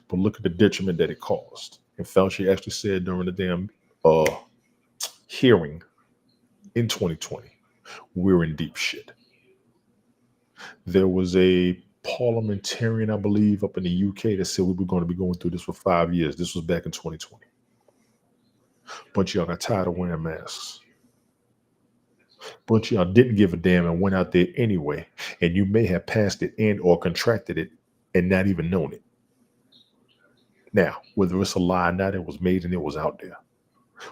But look at the detriment that it caused. And Fauci actually said during the damn hearing in 2020, we're in deep shit. There was a parliamentarian, I believe, up in the UK that said we were going to be going through this for 5 years. This was back in 2020. Bunch of y'all got tired of wearing masks. Bunch of y'all didn't give a damn and went out there anyway. And you may have passed it and or contracted it and not even known it. Now, whether it's a lie or not, it was made and it was out there.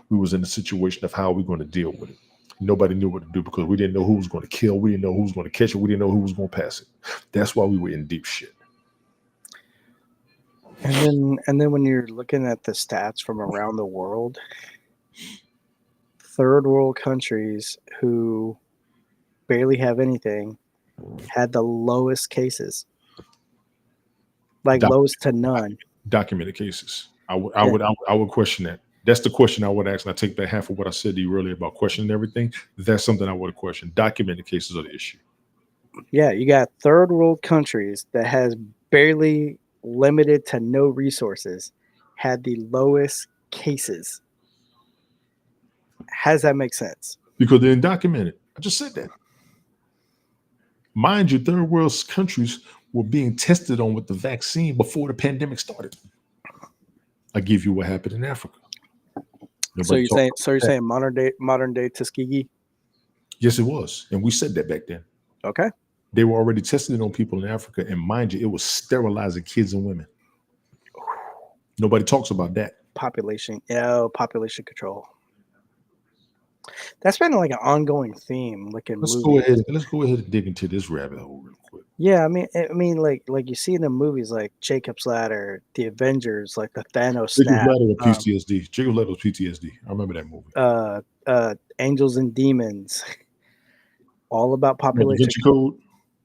We was in the situation of how we're going to deal with it. Nobody knew what to do because we didn't know who was going to kill. We didn't know who was going to catch it. We didn't know who was going to pass it. That's why we were in deep shit. And then when you're looking at the stats from around the world, third world countries who barely have anything had the lowest cases, like Doc- lowest to none. Documented cases. I would question that. That's the question I would ask. And I take back half of what I said to you earlier about questioning everything. That's something I would have questioned. Documented cases of the issue. Yeah, you got third world countries that has barely limited to no resources had the lowest cases. How does that make sense? Because they're undocumented. I just said that. Mind you, third world countries were being tested on with the vaccine before the pandemic started. I give you what happened in Africa. So Nobody you're talked saying about that. modern day Tuskegee? Yes, it was. And we said that back then. Okay. They were already testing it on people in Africa. And mind you, it was sterilizing kids and women. Nobody talks about that. Population control. That's been like an ongoing theme, like in Let's movies. go ahead and dig into this rabbit hole real quick. Yeah, I mean, like you see in the movies, like Jacob's Ladder, The Avengers, like the Thanos Jacob's snap, Ladder with PTSD. Jacob's Ladder with PTSD. I remember that movie. Angels and Demons, all about Da population. Vinci Code.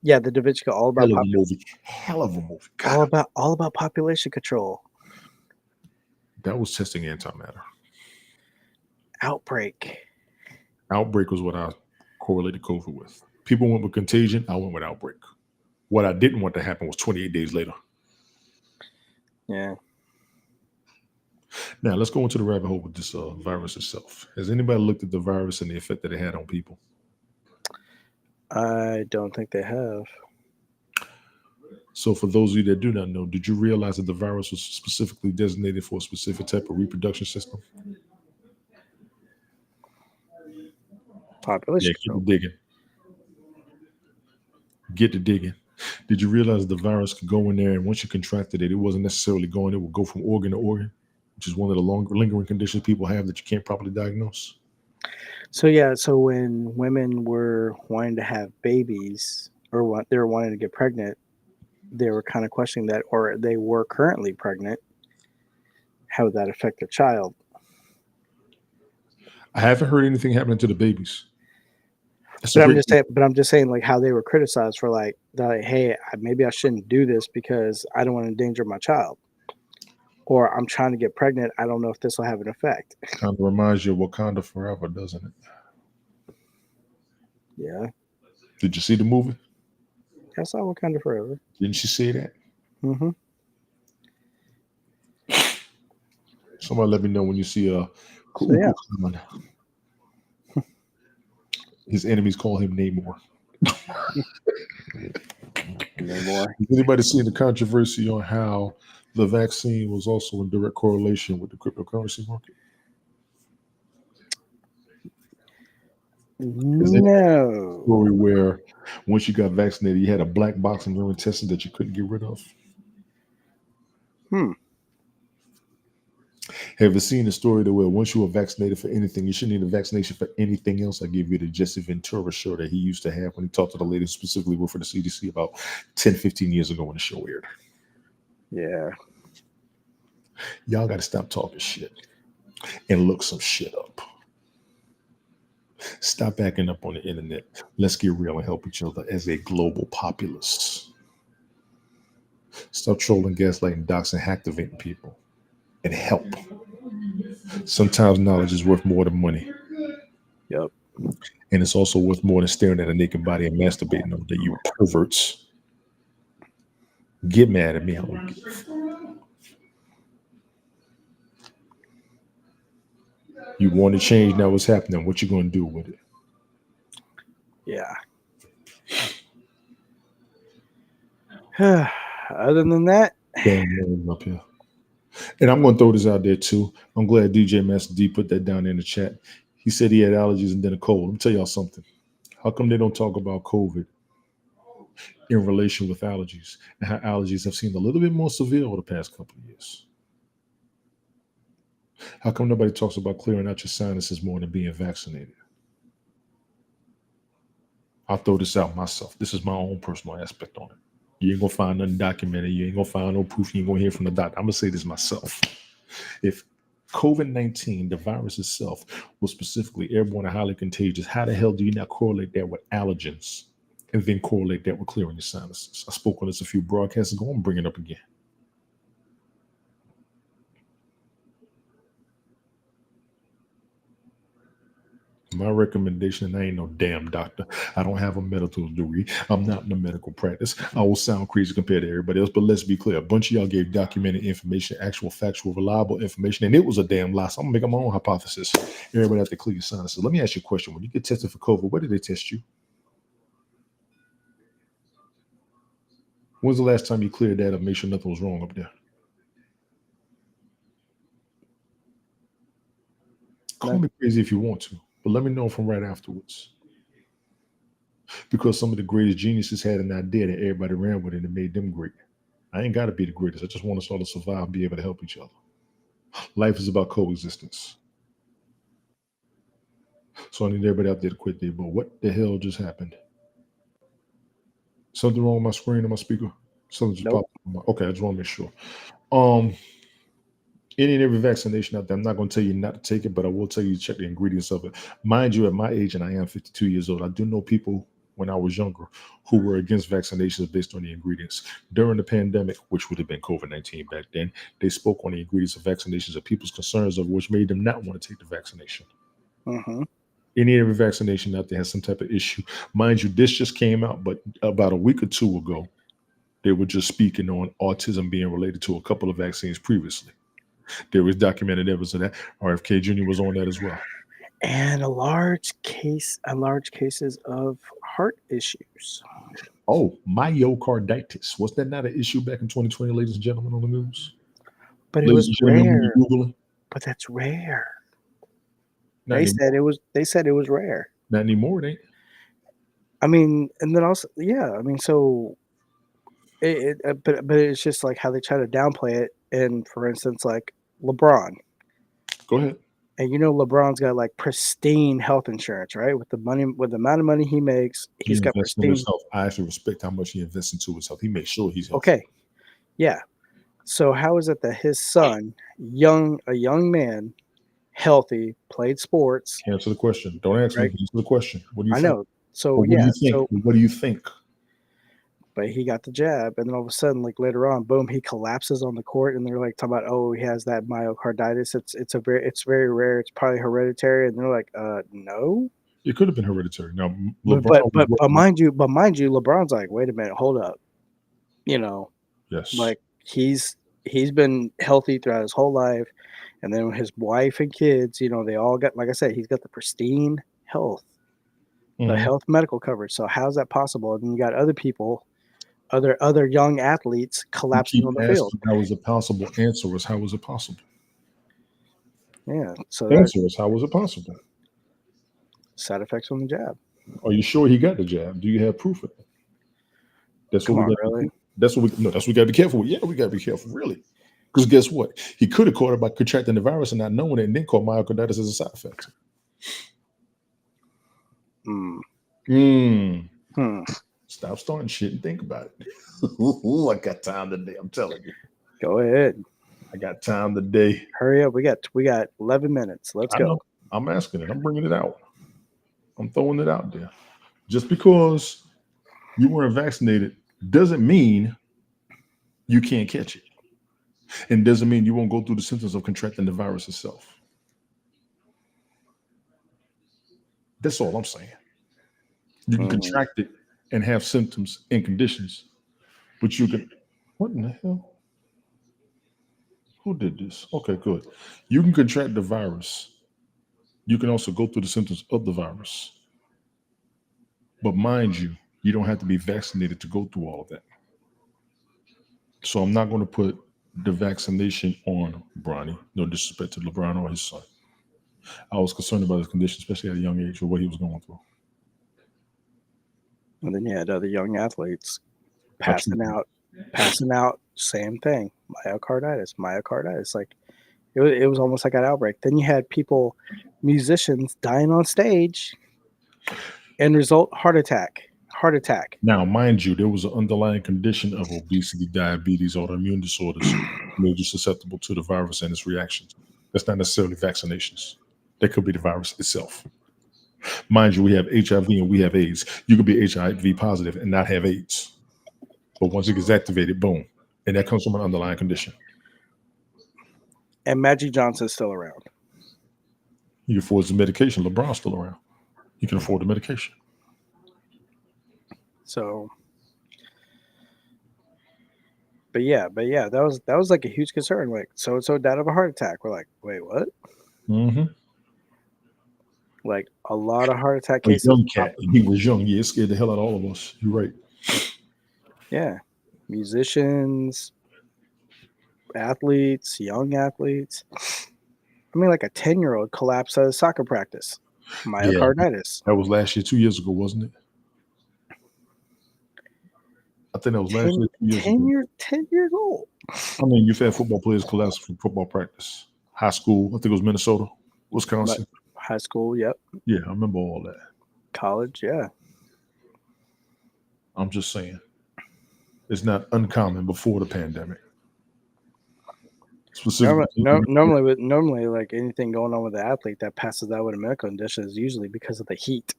Yeah, the Da Vinci Code, all about Hell of a movie. Hell of a movie. God, all about population control. that was testing antimatter. Outbreak. Outbreak was what I correlated COVID with. People went with contagion. I went with outbreak. What I didn't want to happen was 28 days later. Yeah. Now let's go into the rabbit hole with this virus itself. Has anybody looked at the virus and the effect that it had on people? I don't think they have. So for those of you that do not know, did you realize that the virus was specifically designated for a specific type of reproduction system? Population Yeah, control. keep digging. Get to digging. Did you realize the virus could go in there and once you contracted it, it wasn't necessarily going, it would go from organ to organ, which is one of the lingering conditions people have that you can't properly diagnose? So yeah, so when women were wanting to have babies or they were wanting to get pregnant, they were kind of questioning that, or they were currently pregnant. How would that affect their child? I haven't heard anything happening to the babies. But I'm just saying, like how they were criticized for like, hey, maybe I shouldn't do this because I don't want to endanger my child, or I'm trying to get pregnant. I don't know if this will have an effect. Kind of reminds you of Wakanda Forever, doesn't it? Yeah. Did you see the movie? I saw Wakanda Forever. Didn't you see that? Mm-hmm. Somebody let me know when you see a Khan. His enemies call him Namor. Namor. Has anybody seen the controversy on how the vaccine was also in direct correlation with the cryptocurrency market? No. Story where once you got vaccinated, you had a black box in your intestines that you couldn't get rid of. Have you seen the story that where once you were vaccinated for anything, you shouldn't need a vaccination for anything else? I give you the Jesse Ventura show that he used to have when he talked to the lady specifically worked for the CDC about 10, 15 years ago when the show aired. Yeah. Y'all got to stop talking shit and look some shit up. Stop backing up on the internet. Let's get real and help each other as a global populace. Stop trolling, gaslighting, doxing, activating people, and help. Sometimes knowledge is worth more than money. Yep. And it's also worth more than staring at a naked body and masturbating on that, you perverts. Get mad at me. I don't give. You want to change now what's happening. What you going to do with it? Yeah. Other than that, Up here. And I'm going to throw this out there too. I'm glad DJ Master D put that down in the chat. He said he had allergies and then a cold. Let me tell y'all something. How come they don't talk about COVID in relation with allergies and how allergies have seemed a little bit more severe over the past couple of years? How come nobody talks about clearing out your sinuses more than being vaccinated? I'll throw this out myself. This is my own personal aspect on it. You ain't gonna find nothing documented. You ain't gonna find no proof. You ain't gonna hear from the doctor. I'm gonna say this myself. If COVID-19, the virus itself, was specifically airborne and highly contagious, how the hell do you not correlate that with allergens and then correlate that with clearing your sinuses? I spoke on this a few broadcasts ago. I'm bringing it up again. My recommendation, and I ain't no damn doctor. I don't have a medical degree. I'm not in the medical practice. I will sound crazy compared to everybody else, but let's be clear. A bunch of y'all gave documented information, actual, factual, reliable information, and it was a damn lie. So I'm gonna make my own hypothesis. Everybody have to clear your sinuses. Let me ask you a question. When you get tested for COVID, where did they test you? When's the last time you cleared that up, make sure nothing was wrong up there? Call me crazy if you want to, but let me know from right afterwards. Because some of the greatest geniuses had an idea that everybody ran with it and it made them great. I ain't got to be the greatest. I just want us all to survive and be able to help each other. Life is about coexistence. So I need everybody out there to quit there. But what the hell just happened? Something wrong with my screen or my speaker? Something just Nope. popped. Okay, I just want to make sure. Any and every vaccination out there, I'm not going to tell you not to take it, but I will tell you to check the ingredients of it. Mind you, at my age, and I am 52 years old, I do know people when I was younger who were against vaccinations based on the ingredients. During the pandemic, which would have been COVID-19 back then, they spoke on the ingredients of vaccinations and people's concerns of which made them not want to take the vaccination. Mm-hmm. Any and every vaccination out there has some type of issue. Mind you, this just came out, but about a week or two ago, they were just speaking on autism being related to a couple of vaccines previously. There was documented evidence of that. RFK Jr. was on that as well. And large cases of heart issues. Oh, myocarditis. Was that not an issue back in 2020, ladies and gentlemen, on the news? But it Ladies was and gentlemen, when rare. you Google it, But that's rare. not They anymore. said it was rare. Not anymore, it ain't. I mean, and then also, yeah, I mean, so but it's just like how they try to downplay it. And for instance, like LeBron, Go ahead. and LeBron's got like pristine health insurance, right? With the amount of money he makes, He he's got invests in pristine. himself. I actually respect how much he invests into himself. He makes sure he's healthy. Okay, yeah. So how is it that his son, a young man, healthy, played sports, Answer the question. Don't ask me. right? Answer the question. What do you I think? know. So But what do yeah, you think? so What do you think? but he got the jab, and then all of a sudden, like later on, boom, he collapses on the court, and they're like talking about, oh, he has that myocarditis. It's very rare. It's probably hereditary, and they're like, no. It could have been hereditary. Now, But LeBron was mind you, LeBron's like, wait a minute, hold up, yes. like he's been healthy throughout his whole life, and then his wife and kids, they all got, like I said, he's got the pristine health, the health medical coverage. So how's that possible? And then you got other people, other young athletes You collapsing keep on the field. asking how is it possible? Answer is how is it possible? Yeah, so that Answer is how is it possible? side effects from the jab. Are you sure he got the jab? Do you have proof of it? That's what Come we on, got. really? That's what we no. That's what we got to be careful with. Yeah, we got to be careful, really. Because guess what? He could have caught it by contracting the virus and not knowing it, and then caught myocarditis as a side effect. Stop starting shit and think about it. I got time today. I'm telling you. Go ahead. I got time today. Hurry up. We got 11 minutes. Let's go. Know. I'm asking it. I'm bringing it out. I'm throwing it out there. Just because you weren't vaccinated doesn't mean you can't catch it. And doesn't mean you won't go through the symptoms of contracting the virus itself. That's all I'm saying. You can contract it and have symptoms and conditions, but you can. What in the hell? Who did this? Okay, good. You can contract the virus. You can also go through the symptoms of the virus. But mind you, you don't have to be vaccinated to go through all of that. So I'm not going to put the vaccination on Bronny. No disrespect to LeBron or his son. I was concerned about his condition, especially at a young age, or what he was going through. And then you had other young athletes passing out, same thing, myocarditis. Like it was almost like an outbreak. Then you had musicians dying on stage. End result, heart attack. Heart attack. Now, mind you, there was an underlying condition of obesity, diabetes, autoimmune disorders made you susceptible to the virus and its reactions. That's not necessarily vaccinations. That could be the virus itself. Mind you, we have HIV and we have AIDS. You could be HIV positive and not have AIDS. But once it gets activated, boom. And that comes from an underlying condition. And Magic Johnson's still around. He affords the medication. LeBron's still around. He can afford the medication. So, but yeah, that was like a huge concern. Like, so and so died of a heart attack. We're like, wait, what? Mm-hmm. Like a lot of heart attack A cases. young cat. He was young. Yeah, it scared the hell out of all of us. You're right. Yeah, musicians, athletes, young athletes. I mean, like a 10-year-old collapsed at a soccer practice. Myocarditis. That was last year, 2 years ago, wasn't it? I think that was last year, 2 years ago. 10 years old. I mean, you've had football players collapse from football practice. High school, I think it was Minnesota, Wisconsin. High school, yep. Yeah, I remember all that. College, yeah. I'm just saying. It's not uncommon before the pandemic. Normally, like anything going on with the athlete that passes out with a medical condition is usually because of the heat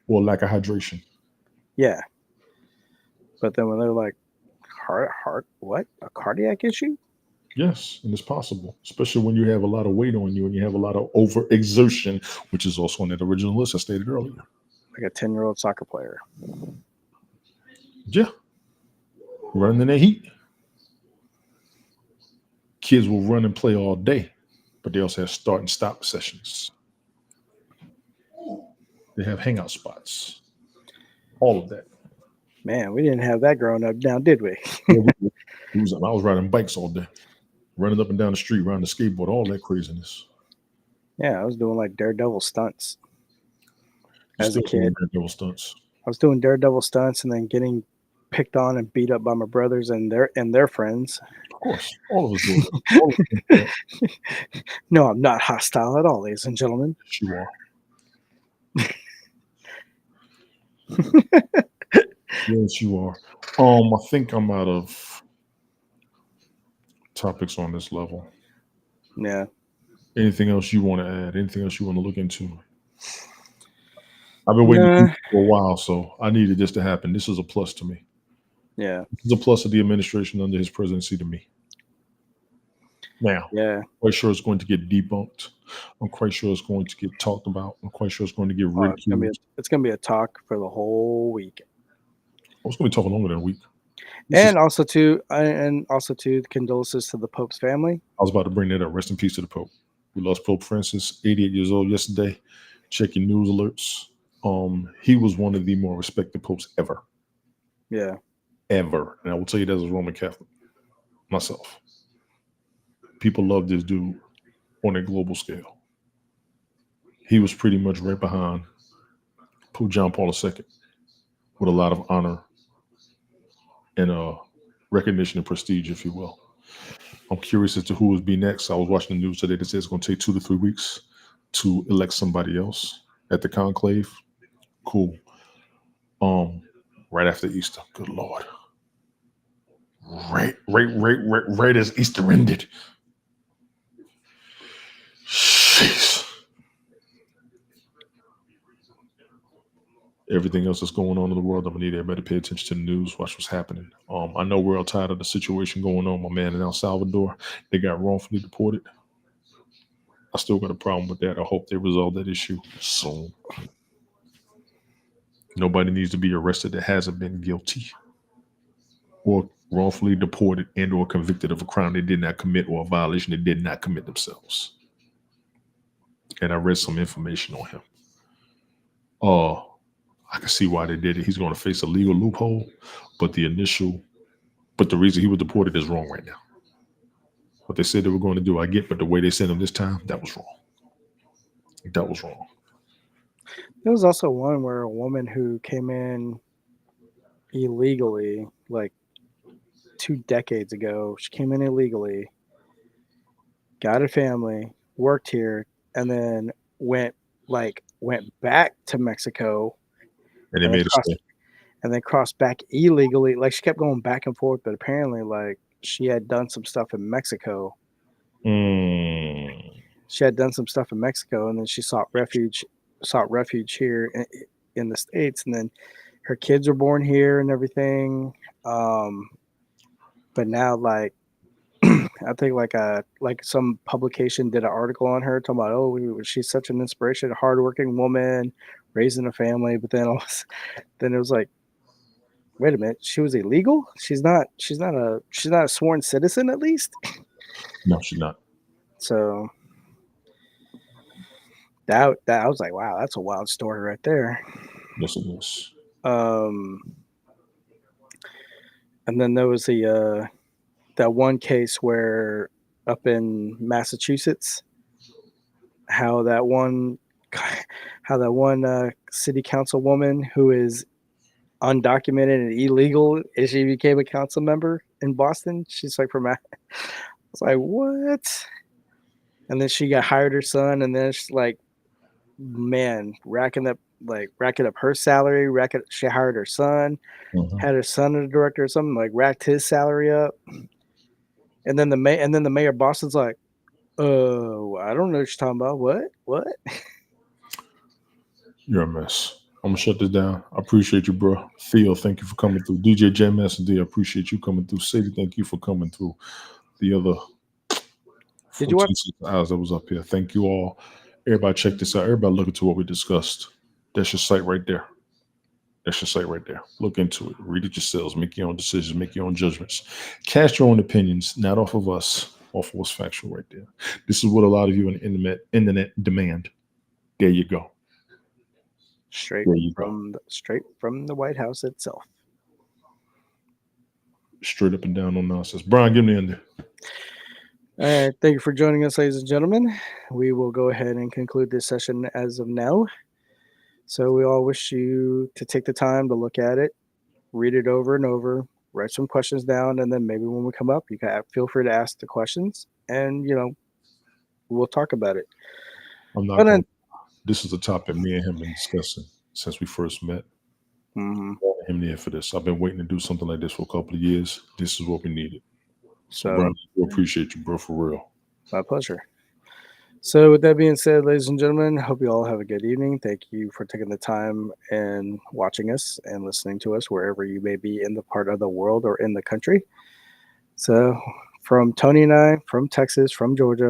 or lack of hydration. Yeah, but then when they're like what, a cardiac issue? Yes, and it's possible, especially when you have a lot of weight on you and you have a lot of overexertion, which is also on that original list I stated earlier. Like a 10-year-old soccer player. Yeah, running in the heat. Kids will run and play all day, but they also have start and stop sessions. They have hangout spots. All of that. Man, we didn't have that growing up now, did we? I was riding bikes all day, running up and down the street, riding the skateboard, all that craziness. Yeah, I was doing like daredevil stunts. As a kid. Daredevil stunts. I was doing daredevil stunts and then getting picked on and beat up by my brothers and their friends. Of course, all of us do it. No, I'm not hostile at all, ladies and gentlemen. Yes, you are. Yes, you are. I think I'm out of topics on this level. Yeah. Anything else you want to add? Anything else you want to look into? I've been waiting for a while, so I needed this to happen. This is a plus to me. Yeah. This is a plus of the administration under his presidency to me. Now, I'm quite sure it's going to get debunked. I'm quite sure it's going to get talked about. I'm quite sure it's going to get ridiculed. It's going to be a talk for the whole week. It's going to be talking longer than a week. Also, condolences to the Pope's family. I was about to bring that up. Rest in peace to the Pope. We lost Pope Francis, 88 years old yesterday. Check your news alerts. He was one of the more respected popes ever. Yeah. Ever. And I will tell you that as a Roman Catholic myself. People love this dude on a global scale. He was pretty much right behind Pope John Paul II with a lot of honor and recognition and prestige, if you will. I'm curious as to who will be next. I was watching the news today that says it's going to take 2 to 3 weeks to elect somebody else at the conclave. Cool. Right after Easter. Good Lord. Right as Easter ended. Jeez. Everything else that's going on in the world, I'm gonna need everybody to pay attention to the news, watch what's happening. I know we're all tired of the situation going on. My man in El Salvador, they got wrongfully deported. I still got a problem with that. I hope they resolve that issue soon. Nobody needs to be arrested that hasn't been guilty or wrongfully deported and or convicted of a crime they did not commit or a violation they did not commit themselves. And I read some information on him. I can see why they did it. He's going to face a legal loophole, but the reason he was deported is wrong right now. What they said they were going to do, I get, but the way they sent him this time, that was wrong. That was wrong. There was also one where a woman who came in illegally, like 2 decades ago, she came in illegally, got a family, worked here, and then went like went back to Mexico, And they and then made a stay. crossed back illegally. Like she kept going back and forth, but apparently, like she had done some stuff in Mexico. Mm. She had done some stuff in Mexico, and then she sought refuge here in the States, and then her kids were born here and everything. But now, like I think like some publication did an article on her talking about, oh, she's such an inspiration, a hardworking woman, raising a family. But then it was like, wait a minute, she was illegal. She's not a sworn citizen at least. No, she's not. So that I was like, wow, that's a wild story right there. Yes, it is. Um, and then there was that one case where up in Massachusetts, how that one city council woman who is undocumented and illegal, and she became a council member in Boston. She's like I was like, what? And then she got hired her son, and then she's like, man, racking up her salary. She hired her son, Mhm. had her son as a director or something, like racked his salary up. And then the mayor of Boston's like, oh, I don't know what you're talking about. What? You're a mess. I'm gonna shut this down. I appreciate you, bro. Theo, thank you for coming through. DJ JMS and D, I appreciate you coming through. Sadie, thank you for coming through. The other Did you watch? 14 hours that was up here. Thank you all. Everybody check this out. Everybody look into what we discussed. That's your site right there. That's your site right there. Look into it. Read it yourselves. Make your own decisions. Make your own judgments. Cast your own opinions, not off of us, off of what's factual right there. This is what a lot of you on the internet demand. There you go. Straight There you go. from the White House itself. Straight up and down, no nonsense. Brian, give me in there. All right, thank you for joining us, ladies and gentlemen. We will go ahead and conclude this session as of now. So we all wish you to take the time to look at it, read it over and over, write some questions down, and then maybe when we come up, you can feel free to ask the questions, and we'll talk about it. I'm not But going. then, This is a topic me and him been discussing since we first met. mhm. Him there for this. I've been waiting to do something like this for a couple of years. This is what we needed. So, So Brian, I appreciate you, bro, for real. my pleasure. So with that being said, ladies and gentlemen, hope you all have a good evening. Thank you for taking the time and watching us and listening to us wherever you may be in the part of the world or in the country. So from Tony and I, from Texas, from Georgia,